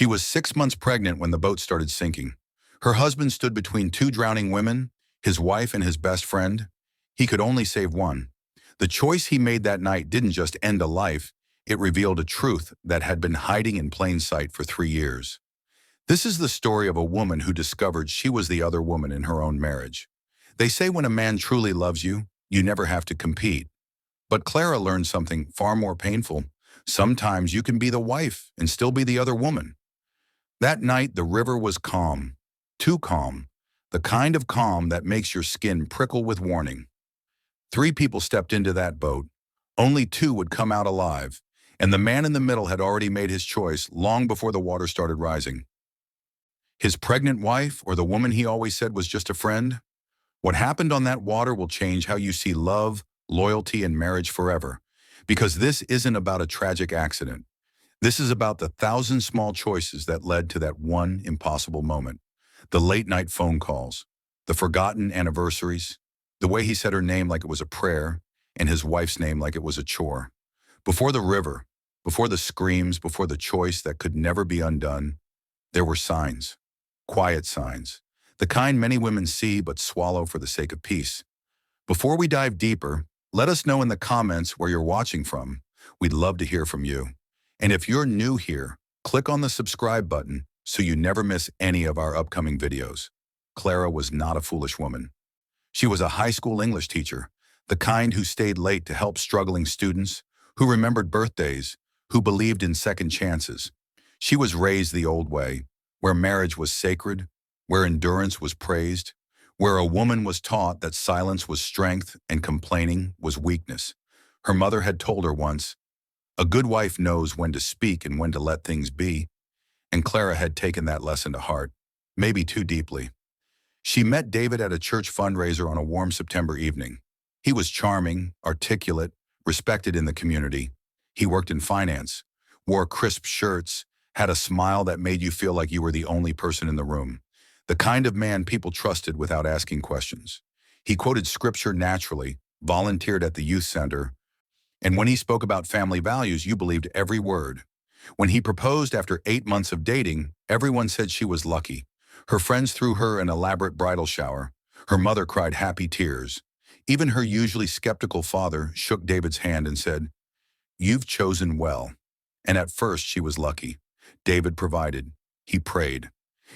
She was 6 months pregnant when the boat started sinking. Her husband stood between two drowning women, his wife and his best friend. He could only save one. The choice he made that night didn't just end a life, it revealed a truth that had been hiding in plain sight for 3 years. This is the story of a woman who discovered she was the other woman in her own marriage. They say when a man truly loves you, you never have to compete. But Clara learned something far more painful. Sometimes you can be the wife and still be the other woman. That night, the river was calm. Too calm. The kind of calm that makes your skin prickle with warning. 3 people stepped into that boat. Only 2 would come out alive, and the man in the middle had already made his choice long before the water started rising. His pregnant wife, or the woman he always said was just a friend? What happened on that water will change how you see love, loyalty, and marriage forever. Because this isn't about a tragic accident. This is about the 1,000 small choices that led to that one impossible moment. The late-night phone calls, the forgotten anniversaries, the way he said her name like it was a prayer, and his wife's name like it was a chore. Before the river, before the screams, before the choice that could never be undone, there were signs. Quiet signs. The kind many women see but swallow for the sake of peace. Before we dive deeper, let us know in the comments where you're watching from. We'd love to hear from you. And if you're new here, click on the subscribe button so you never miss any of our upcoming videos. Clara was not a foolish woman. She was a high school English teacher, the kind who stayed late to help struggling students, who remembered birthdays, who believed in second chances. She was raised the old way, where marriage was sacred, where endurance was praised, where a woman was taught that silence was strength and complaining was weakness. Her mother had told her once, "A good wife knows when to speak and when to let things be," and Clara had taken that lesson to heart, maybe too deeply. She met David at a church fundraiser on a warm September evening. He was charming, articulate, respected in the community. He worked in finance, wore crisp shirts, had a smile that made you feel like you were the only person in the room. The kind of man people trusted without asking questions. He quoted scripture naturally, volunteered at the youth center, and when he spoke about family values, you believed every word. When he proposed after 8 months of dating, everyone said she was lucky. Her friends threw her an elaborate bridal shower. Her mother cried happy tears. Even her usually skeptical father shook David's hand and said, "You've chosen well." And at first she was lucky. David provided. He prayed.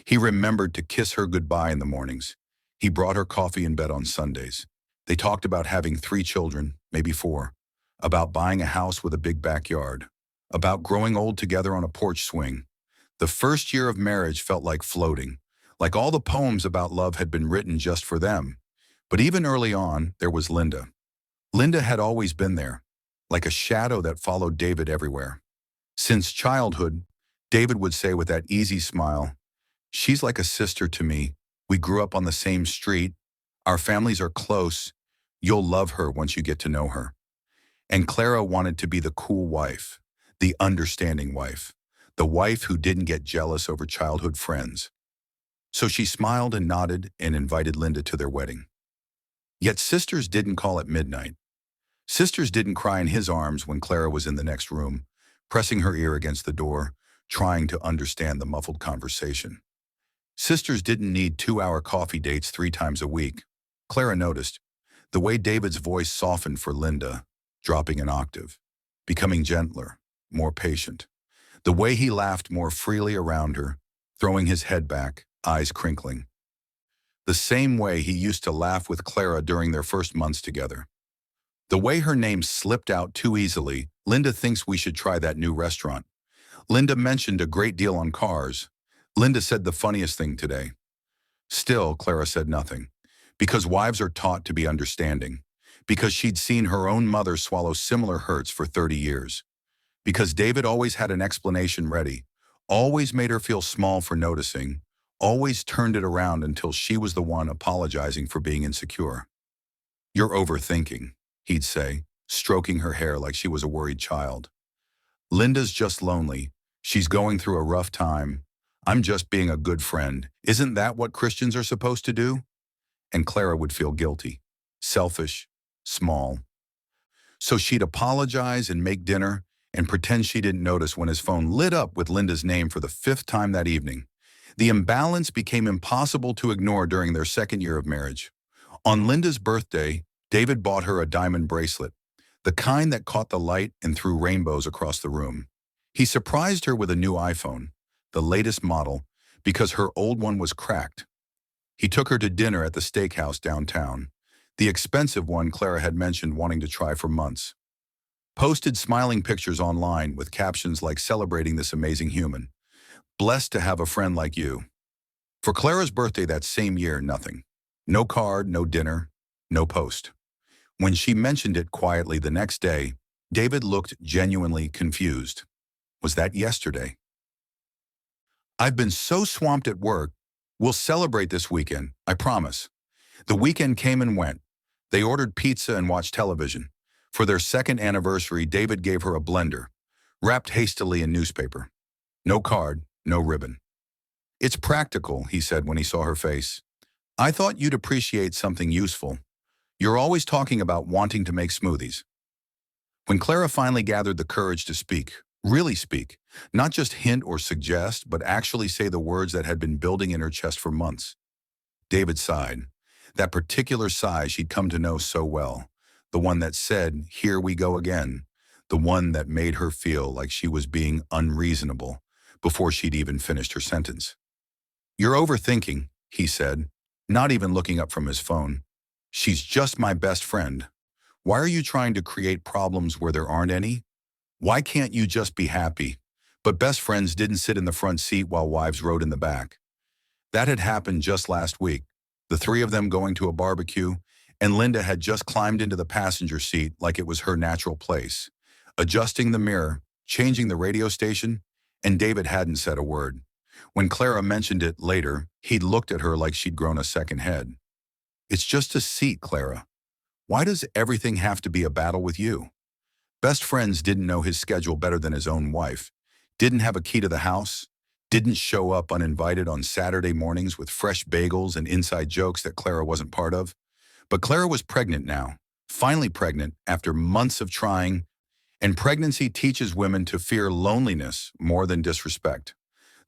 He remembered to kiss her goodbye in the mornings. He brought her coffee in bed on Sundays. They talked about having 3 children, maybe 4, about buying a house with a big backyard, about growing old together on a porch swing. The first year of marriage felt like floating, like all the poems about love had been written just for them. But even early on, there was Linda. Linda had always been there, like a shadow that followed David everywhere. Since childhood, David would say with that easy smile, "She's like a sister to me. We grew up on the same street. Our families are close. You'll love her once you get to know her." And Clara wanted to be the cool wife, the understanding wife, the wife who didn't get jealous over childhood friends. So she smiled and nodded and invited Linda to their wedding. Yet sisters didn't call at midnight. Sisters didn't cry in his arms when Clara was in the next room, pressing her ear against the door, trying to understand the muffled conversation. Sisters didn't need 2-hour coffee dates 3 times a week. Clara noticed the way David's voice softened for Linda, dropping an octave, becoming gentler, more patient. The way he laughed more freely around her, throwing his head back, eyes crinkling. The same way he used to laugh with Clara during their first months together. The way her name slipped out too easily, "Linda thinks we should try that new restaurant." Linda mentioned a great deal on cars. Linda said the funniest thing today. Still, Clara said nothing. Because wives are taught to be understanding. Because she'd seen her own mother swallow similar hurts for 30 years. Because David always had an explanation ready. Always made her feel small for noticing. Always turned it around until she was the one apologizing for being insecure. "You're overthinking," he'd say, stroking her hair like she was a worried child. "Linda's just lonely. She's going through a rough time. I'm just being a good friend. Isn't that what Christians are supposed to do?" And Clara would feel guilty, selfish, small. So she'd apologize and make dinner, and pretend she didn't notice when his phone lit up with Linda's name for the fifth time that evening. The imbalance became impossible to ignore during their second year of marriage. On Linda's birthday, David bought her a diamond bracelet, the kind that caught the light and threw rainbows across the room. He surprised her with a new iPhone, the latest model, because her old one was cracked. He took her to dinner at the steakhouse downtown, the expensive one Clara had mentioned wanting to try for months. Posted smiling pictures online with captions like celebrating this amazing human. Blessed to have a friend like you. For Clara's birthday that same year, nothing. No card, no dinner, no post. When she mentioned it quietly the next day, David looked genuinely confused. Was that yesterday? I've been so swamped at work. We'll celebrate this weekend, I promise. The weekend came and went. They ordered pizza and watched television. For their second anniversary, David gave her a blender, wrapped hastily in newspaper. No card, no ribbon. It's practical, he said when he saw her face. I thought you'd appreciate something useful. You're always talking about wanting to make smoothies. When Clara finally gathered the courage to speak, really speak, not just hint or suggest, but actually say the words that had been building in her chest for months, David sighed. That particular sigh she'd come to know so well. The one that said, "Here we go again." The one that made her feel like she was being unreasonable before she'd even finished her sentence. You're overthinking, he said, not even looking up from his phone. She's just my best friend. Why are you trying to create problems where there aren't any? Why can't you just be happy? But best friends didn't sit in the front seat while wives rode in the back. That had happened just last week, the three of them going to a barbecue, and Linda had just climbed into the passenger seat like it was her natural place, adjusting the mirror, changing the radio station, and David hadn't said a word. When Clara mentioned it later, he'd looked at her like she'd grown a second head. It's just a seat, Clara. Why does everything have to be a battle with you? Best friends didn't know his schedule better than his own wife, didn't have a key to the house, didn't show up uninvited on Saturday mornings with fresh bagels and inside jokes that Clara wasn't part of. But Clara was pregnant now, finally pregnant after months of trying, and pregnancy teaches women to fear loneliness more than disrespect.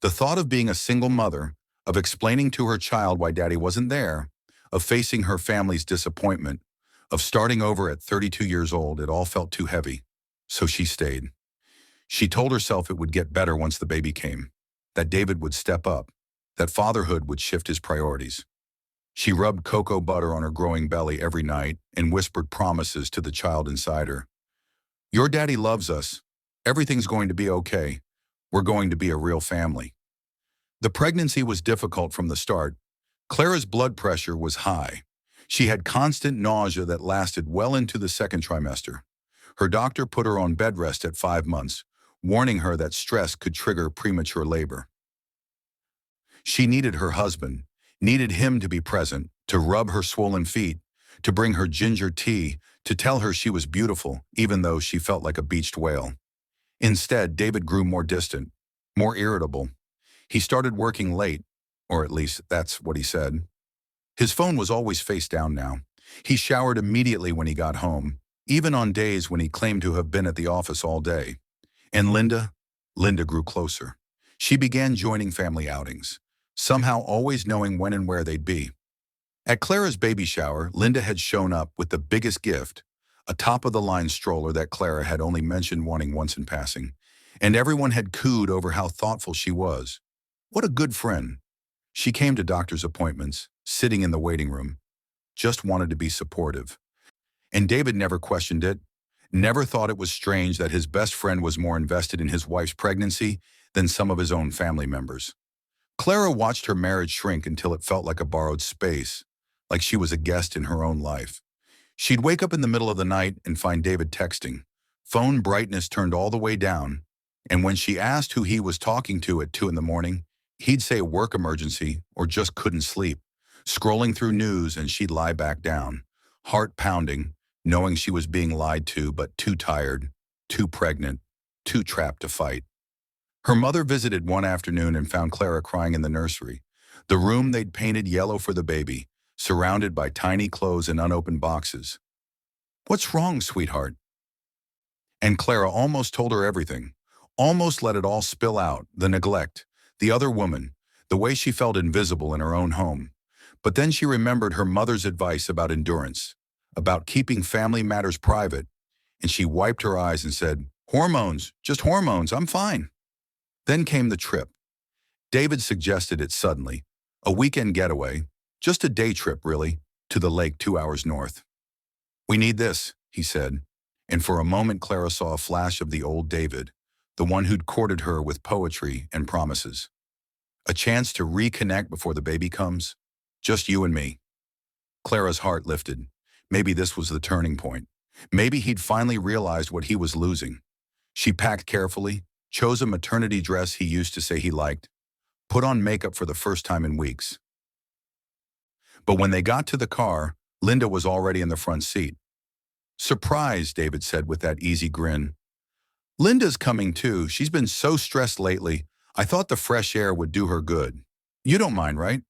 The thought of being a single mother, of explaining to her child why daddy wasn't there, of facing her family's disappointment, of starting over at 32 years old, it all felt too heavy. So she stayed. She told herself it would get better once the baby came, that David would step up, that fatherhood would shift his priorities. She rubbed cocoa butter on her growing belly every night and whispered promises to the child inside her. Your daddy loves us. Everything's going to be okay. We're going to be a real family. The pregnancy was difficult from the start. Clara's blood pressure was high. She had constant nausea that lasted well into the second trimester. Her doctor put her on bed rest at 5 months, warning her that stress could trigger premature labor. She needed her husband, needed him to be present, to rub her swollen feet, to bring her ginger tea, to tell her she was beautiful, even though she felt like a beached whale. Instead, David grew more distant, more irritable. He started working late, or at least that's what he said. His phone was always face down now. He showered immediately when he got home, even on days when he claimed to have been at the office all day. And Linda grew closer. She began joining family outings, somehow always knowing when and where they'd be. At Clara's baby shower, Linda had shown up with the biggest gift, a top-of-the-line stroller that Clara had only mentioned wanting once in passing, and everyone had cooed over how thoughtful she was. What a good friend. She came to doctor's appointments, sitting in the waiting room, just wanted to be supportive. And David never questioned it, never thought it was strange that his best friend was more invested in his wife's pregnancy than some of his own family members. Clara watched her marriage shrink until it felt like a borrowed space, like she was a guest in her own life. She'd wake up in the middle of the night and find David texting, phone brightness turned all the way down, and when she asked who he was talking to at 2 in the morning, he'd say a work emergency or just couldn't sleep, scrolling through news, and she'd lie back down, heart pounding, knowing she was being lied to but too tired, too pregnant, too trapped to fight. Her mother visited one afternoon and found Clara crying in the nursery, the room they'd painted yellow for the baby, surrounded by tiny clothes and unopened boxes. What's wrong, sweetheart? And Clara almost told her everything, almost let it all spill out, the neglect, the other woman, the way she felt invisible in her own home. But then she remembered her mother's advice about endurance, about keeping family matters private, and she wiped her eyes and said, "Hormones, just hormones, I'm fine." Then came the trip. David suggested it suddenly, a weekend getaway, just a day trip really, to the lake 2 hours north. "We need this," he said, and for a moment Clara saw a flash of the old David, the one who'd courted her with poetry and promises. A chance to reconnect before the baby comes? Just you and me. Clara's heart lifted. Maybe this was the turning point. Maybe he'd finally realized what he was losing. She packed carefully, chose a maternity dress he used to say he liked, put on makeup for the first time in weeks. But when they got to the car, Linda was already in the front seat. "Surprise," David said with that easy grin. "Linda's coming too. She's been so stressed lately. I thought the fresh air would do her good. You don't mind, right?"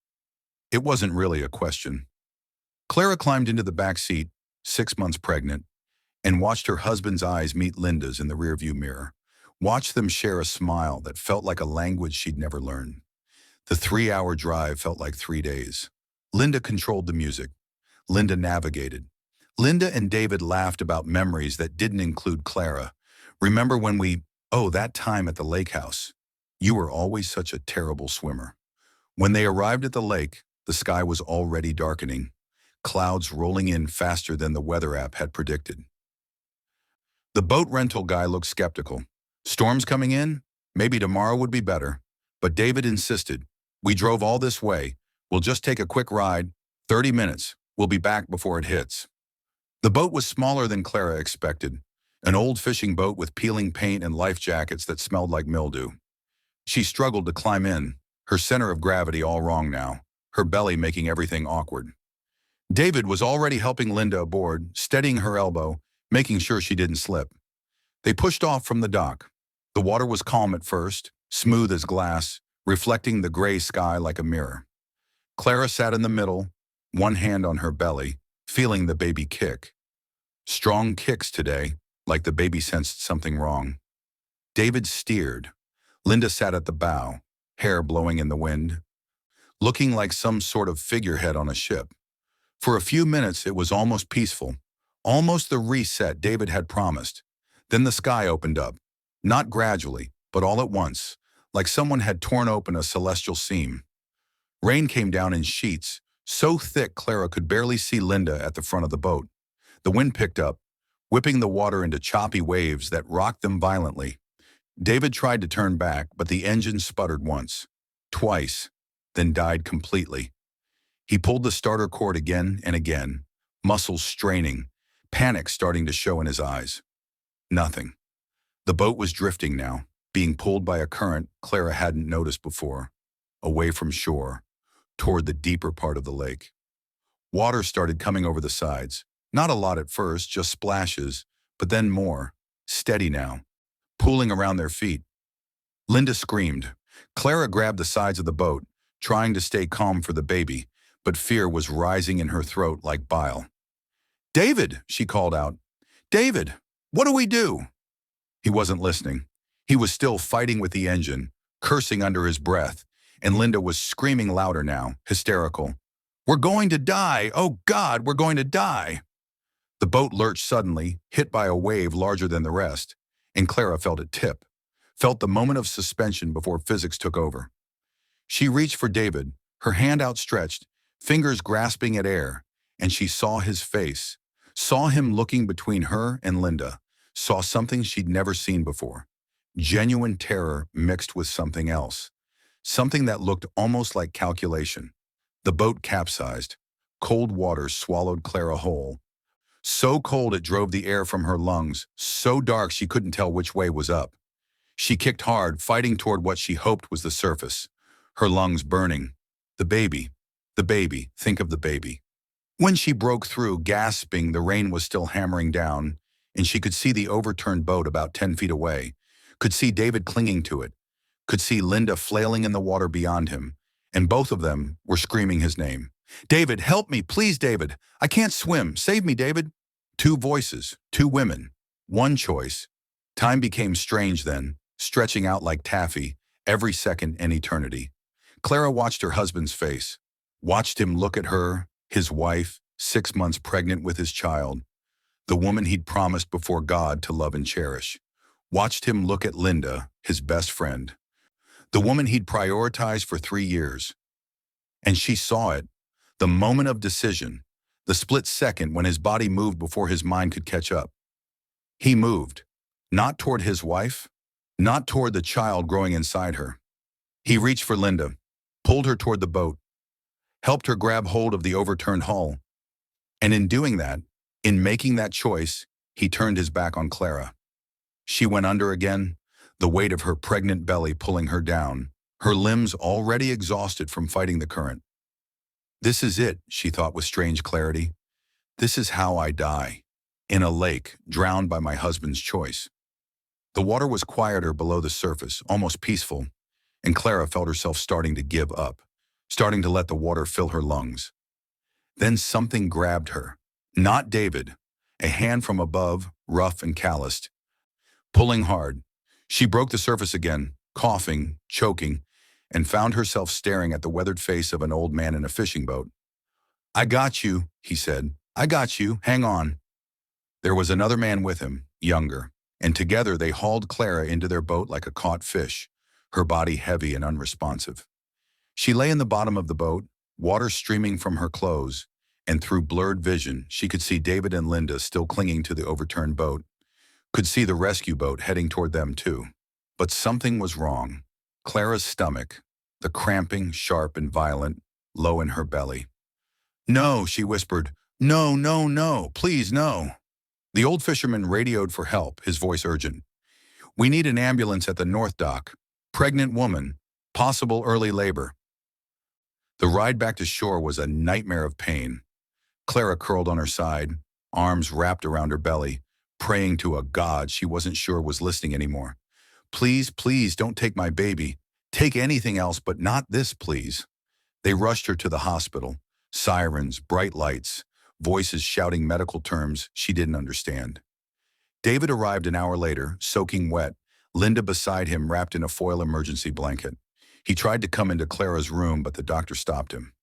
It wasn't really a question. Clara climbed into the back seat, 6 months pregnant, and watched her husband's eyes meet Linda's in the rearview mirror. Watched them share a smile that felt like a language she'd never learned. The 3-hour drive felt like 3 days. Linda controlled the music. Linda navigated. Linda and David laughed about memories that didn't include Clara. "Remember when that time at the lake house? You were always such a terrible swimmer." When they arrived at the lake, the sky was already darkening, clouds rolling in faster than the weather app had predicted. The boat rental guy looked skeptical. "Storms coming in? Maybe tomorrow would be better." But David insisted. "We drove all this way. We'll just take a quick ride, 30 minutes. We'll be back before it hits." The boat was smaller than Clara expected, an old fishing boat with peeling paint and life jackets that smelled like mildew. She struggled to climb in, her center of gravity all wrong now, her belly making everything awkward. David was already helping Linda aboard, steadying her elbow, making sure she didn't slip. They pushed off from the dock. The water was calm at first, smooth as glass, reflecting the gray sky like a mirror. Clara sat in the middle, one hand on her belly, feeling the baby kick. Strong kicks today, like the baby sensed something wrong. David steered. Linda sat at the bow, hair blowing in the wind, looking like some sort of figurehead on a ship. For a few minutes it was almost peaceful, almost the reset David had promised. Then the sky opened up, not gradually, but all at once, like someone had torn open a celestial seam. Rain came down in sheets, so thick Clara could barely see Linda at the front of the boat. The wind picked up, whipping the water into choppy waves that rocked them violently. David tried to turn back, but the engine sputtered once, twice, then died completely. He pulled the starter cord again and again, muscles straining, panic starting to show in his eyes. Nothing. The boat was drifting now, being pulled by a current Clara hadn't noticed before, away from shore, toward the deeper part of the lake. Water started coming over the sides. Not a lot at first, just splashes, but then more, steady now, pooling around their feet. Linda screamed. Clara grabbed the sides of the boat, trying to stay calm for the baby, but fear was rising in her throat like bile. "David," she called out. "David, what do we do?" He wasn't listening. He was still fighting with the engine, cursing under his breath, and Linda was screaming louder now, hysterical. "We're going to die! Oh God, we're going to die!" The boat lurched suddenly, hit by a wave larger than the rest, and Clara felt it tip, felt the moment of suspension before physics took over. She reached for David, her hand outstretched, fingers grasping at air, and she saw his face, saw him looking between her and Linda, saw something she'd never seen before. Genuine terror mixed with something else, something that looked almost like calculation. The boat capsized. Cold water swallowed Clara whole. So cold it drove the air from her lungs, so dark she couldn't tell which way was up. She kicked hard, fighting toward what she hoped was the surface, her lungs burning. The baby, think of the baby. When she broke through, gasping, the rain was still hammering down, and she could see the overturned boat about 10 feet away, could see David clinging to it, could see Linda flailing in the water beyond him, and both of them were screaming his name. "David, help me, please, David. I can't swim. Save me, David." Two voices, two women. One choice, Time became strange then, stretching out like taffy, every second an eternity. Clara watched her husband's face, watched him look at her, his wife, 6 months pregnant with his child, the woman he'd promised before God to love and cherish. Watched him look at Linda, his best friend, the woman he'd prioritized for 3 years. And she saw it, the moment of decision, the split second when his body moved before his mind could catch up. He moved, not toward his wife, not toward the child growing inside her. He reached for Linda, pulled her toward the boat, helped her grab hold of the overturned hull. And in doing that, in making that choice, he turned his back on Clara. She went under again, the weight of her pregnant belly pulling her down, her limbs already exhausted from fighting the current. This is it, she thought with strange clarity. This is how I die, in a lake, drowned by my husband's choice. The water was quieter below the surface, almost peaceful, and Clara felt herself starting to give up, starting to let the water fill her lungs. Then something grabbed her. Not David, a hand from above, rough and calloused. Pulling hard, she broke the surface again, coughing, choking, and found herself staring at the weathered face of an old man in a fishing boat. "I got you," he said. "I got you. Hang on." There was another man with him, younger, and together they hauled Clara into their boat like a caught fish, her body heavy and unresponsive. She lay in the bottom of the boat, water streaming from her clothes, and through blurred vision, she could see David and Linda still clinging to the overturned boat, could see the rescue boat heading toward them too. But something was wrong. Clara's stomach, the cramping, sharp and violent, low in her belly. "No," she whispered. "No, no, no, please, no." The old fisherman radioed for help, his voice urgent. "We need an ambulance at the North Dock. Pregnant woman, possible early labor." The ride back to shore was a nightmare of pain. Clara curled on her side, arms wrapped around her belly, praying to a God she wasn't sure was listening anymore. "Please, please, don't take my baby. Take anything else, but not this, please." They rushed her to the hospital. Sirens, bright lights, voices shouting medical terms she didn't understand. David arrived an hour later, soaking wet, Linda beside him wrapped in a foil emergency blanket. He tried to come into Clara's room, but the doctor stopped him.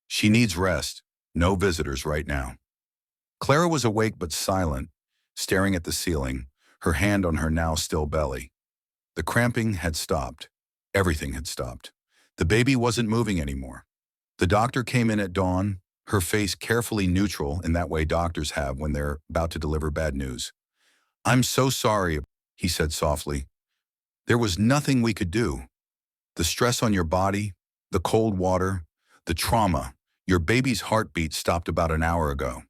"She needs rest. No visitors right now." Clara was awake but silent, staring at the ceiling, her hand on her now still belly. The cramping had stopped. Everything had stopped. The baby wasn't moving anymore. The doctor came in at dawn, her face carefully neutral in that way doctors have when they're about to deliver bad news. "I'm so sorry," he said softly. "There was nothing we could do. The stress on your body, the cold water, the trauma. Your baby's heartbeat stopped about an hour ago."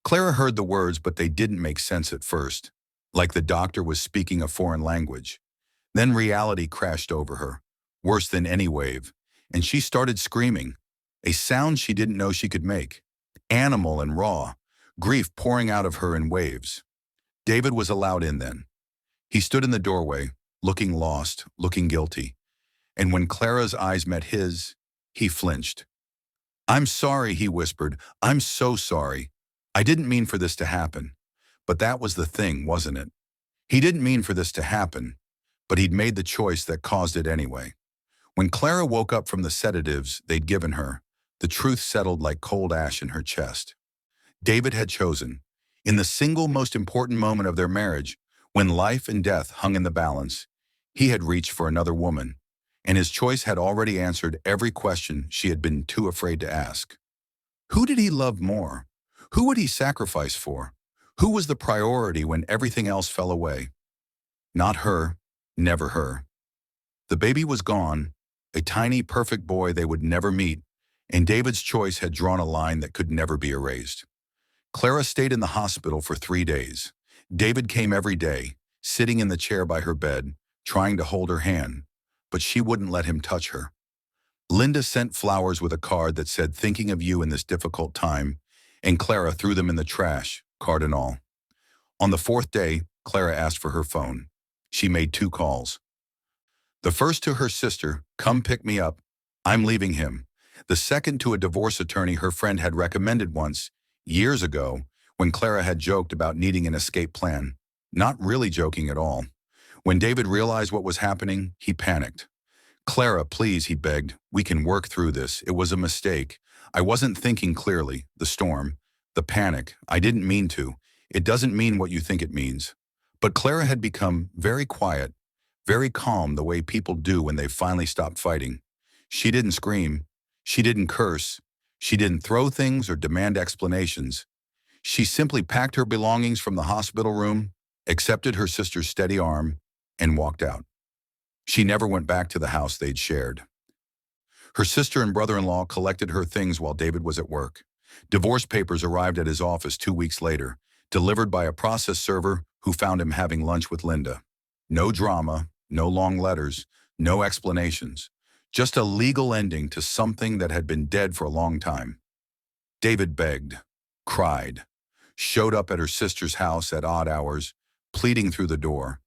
Clara heard the words, but they didn't make sense at first, like the doctor was speaking a foreign language. Then reality crashed over her, worse than any wave, and she started screaming, a sound she didn't know she could make, animal and raw, grief pouring out of her in waves. David was allowed in then. He stood in the doorway, looking lost, looking guilty, and when Clara's eyes met his, he flinched. "I'm sorry," he whispered. "I'm so sorry. I didn't mean for this to happen." But that was the thing, wasn't it? He didn't mean for this to happen, but he'd made the choice that caused it anyway. When Clara woke up from the sedatives they'd given her, the truth settled like cold ash in her chest. David had chosen, in the single most important moment of their marriage, when life and death hung in the balance, he had reached for another woman, and his choice had already answered every question she had been too afraid to ask. Who did he love more? Who would he sacrifice for? Who was the priority when everything else fell away? Not her, never her. The baby was gone, a tiny, perfect boy they would never meet, and David's choice had drawn a line that could never be erased. Clara stayed in the hospital for 3 days. David came every day, sitting in the chair by her bed, trying to hold her hand, but she wouldn't let him touch her. Linda sent flowers with a card that said, "Thinking of you in this difficult time," and Clara threw them in the trash, card and all. On the 4th day, Clara asked for her phone. She made 2 calls. The first to her sister, "Come pick me up. I'm leaving him." The second to a divorce attorney her friend had recommended once, years ago, when Clara had joked about needing an escape plan. not really joking at all. When David realized what was happening, he panicked. "Clara, please," he begged. "We can work through this. It was a mistake. I wasn't thinking clearly. The storm, the panic. I didn't mean to. It doesn't mean what you think it means." But Clara had become very quiet, very calm the way people do when they've finally stopped fighting. She didn't scream. She didn't curse. She didn't throw things or demand explanations. She simply packed her belongings from the hospital room, accepted her sister's steady arm, and walked out. She never went back to the house they'd shared. Her sister and brother-in-law collected her things while David was at work. Divorce papers arrived at his office 2 weeks later, delivered by a process server who found him having lunch with Linda. No drama, no long letters, no explanations. Just a legal ending to something that had been dead for a long time. David begged, cried, showed up at her sister's house at odd hours, pleading through the door.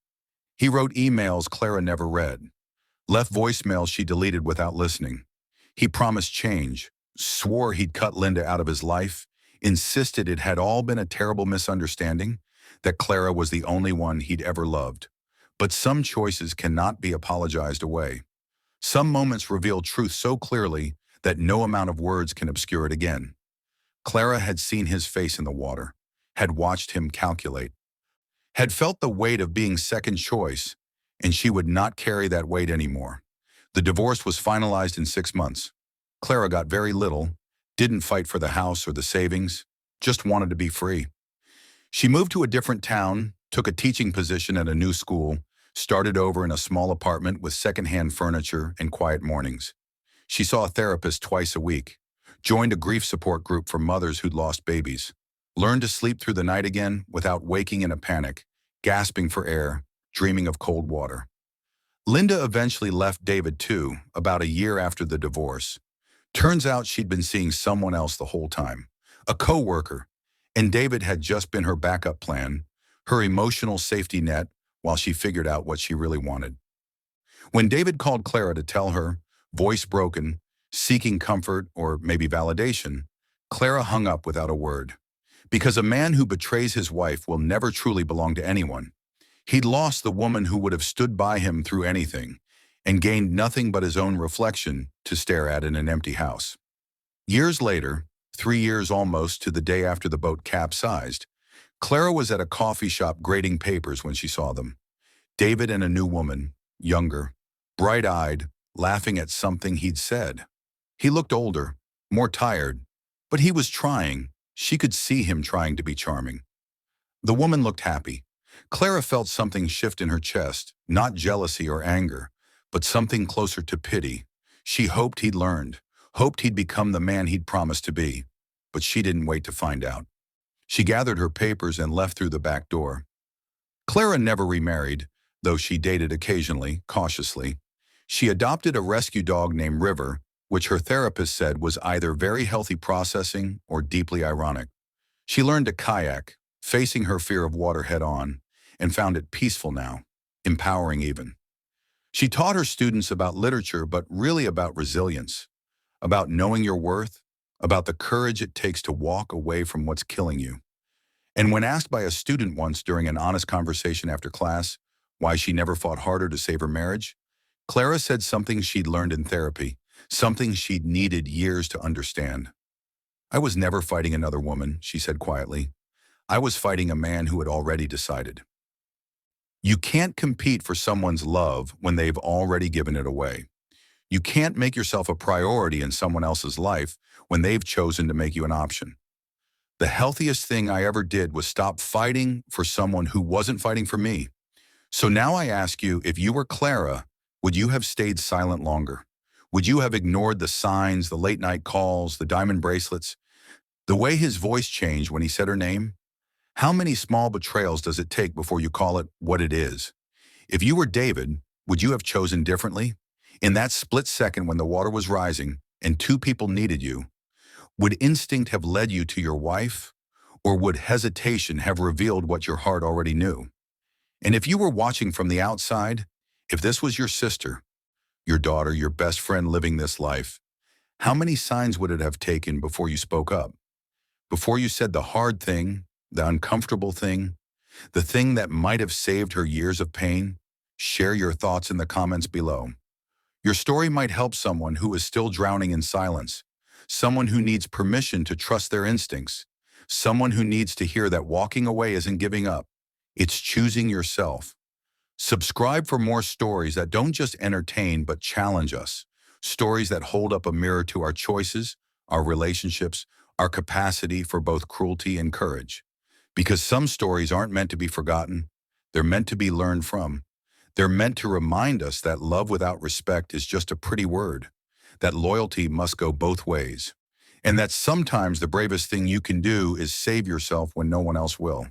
He wrote emails Clara never read, left voicemails she deleted without listening. He promised change, swore he'd cut Linda out of his life, insisted it had all been a terrible misunderstanding, that Clara was the only one he'd ever loved. But some choices cannot be apologized away. Some moments reveal truth so clearly that no amount of words can obscure it again. Clara had seen his face in the water, had watched him calculate, had felt the weight of being second choice, and she would not carry that weight anymore. The divorce was finalized in 6 months. Clara got very little, didn't fight for the house or the savings, just wanted to be free. She moved to a different town, took a teaching position at a new school, started over in a small apartment with secondhand furniture and quiet mornings. She saw a therapist twice a week, joined a grief support group for mothers who'd lost babies, learned to sleep through the night again without waking in a panic, gasping for air, dreaming of cold water. Linda eventually left David too, about a year after the divorce. Turns out she'd been seeing someone else the whole time, a co-worker, and David had just been her backup plan, her emotional safety net while she figured out what she really wanted. When David called Clara to tell her, voice broken, seeking comfort or maybe validation, Clara hung up without a word. Because a man who betrays his wife will never truly belong to anyone. He'd lost the woman who would have stood by him through anything, and gained nothing but his own reflection to stare at in an empty house. Years later, 3 years almost to the day after the boat capsized, Clara was at a coffee shop grading papers when she saw them. David and a new woman, younger, bright-eyed, laughing at something he'd said. He looked older, more tired, but he was trying. She could see him trying to be charming. The woman looked happy. Clara felt something shift in her chest, not jealousy or anger, but something closer to pity. She hoped he'd learned, hoped he'd become the man he'd promised to be, but she didn't wait to find out. She gathered her papers and left through the back door. Clara never remarried, though she dated occasionally, cautiously. She adopted a rescue dog named River, which her therapist said was either very healthy processing or deeply ironic. She learned to kayak, facing her fear of water head-on, and found it peaceful now, empowering even. She taught her students about literature, but really about resilience, about knowing your worth, about the courage it takes to walk away from what's killing you. And when asked by a student once during an honest conversation after class why she never fought harder to save her marriage, Clara said something she'd learned in therapy, something she'd needed years to understand. "I was never fighting another woman," she said quietly. "I was fighting a man who had already decided." You can't compete for someone's love when they've already given it away. You can't make yourself a priority in someone else's life when they've chosen to make you an option. The healthiest thing I ever did was stop fighting for someone who wasn't fighting for me. So now I ask you, if you were Clara, would you have stayed silent longer? Would you have ignored the signs, the late-night calls, the diamond bracelets? The way his voice changed when he said her name? How many small betrayals does it take before you call it what it is? If you were David, would you have chosen differently? In that split second when the water was rising and 2 people needed you, would instinct have led you to your wife, or would hesitation have revealed what your heart already knew? And if you were watching from the outside, if this was your sister, your daughter, your best friend living this life, how many signs would it have taken before you spoke up? Before you said the hard thing, the uncomfortable thing? The thing that might have saved her years of pain? Share your thoughts in the comments below. Your story might help someone who is still drowning in silence, someone who needs permission to trust their instincts, someone who needs to hear that walking away isn't giving up. It's choosing yourself. Subscribe for more stories that don't just entertain but challenge us. Stories that hold up a mirror to our choices, our relationships, our capacity for both cruelty and courage. Because some stories aren't meant to be forgotten, they're meant to be learned from. They're meant to remind us that love without respect is just a pretty word, that loyalty must go both ways, and that sometimes the bravest thing you can do is save yourself when no one else will.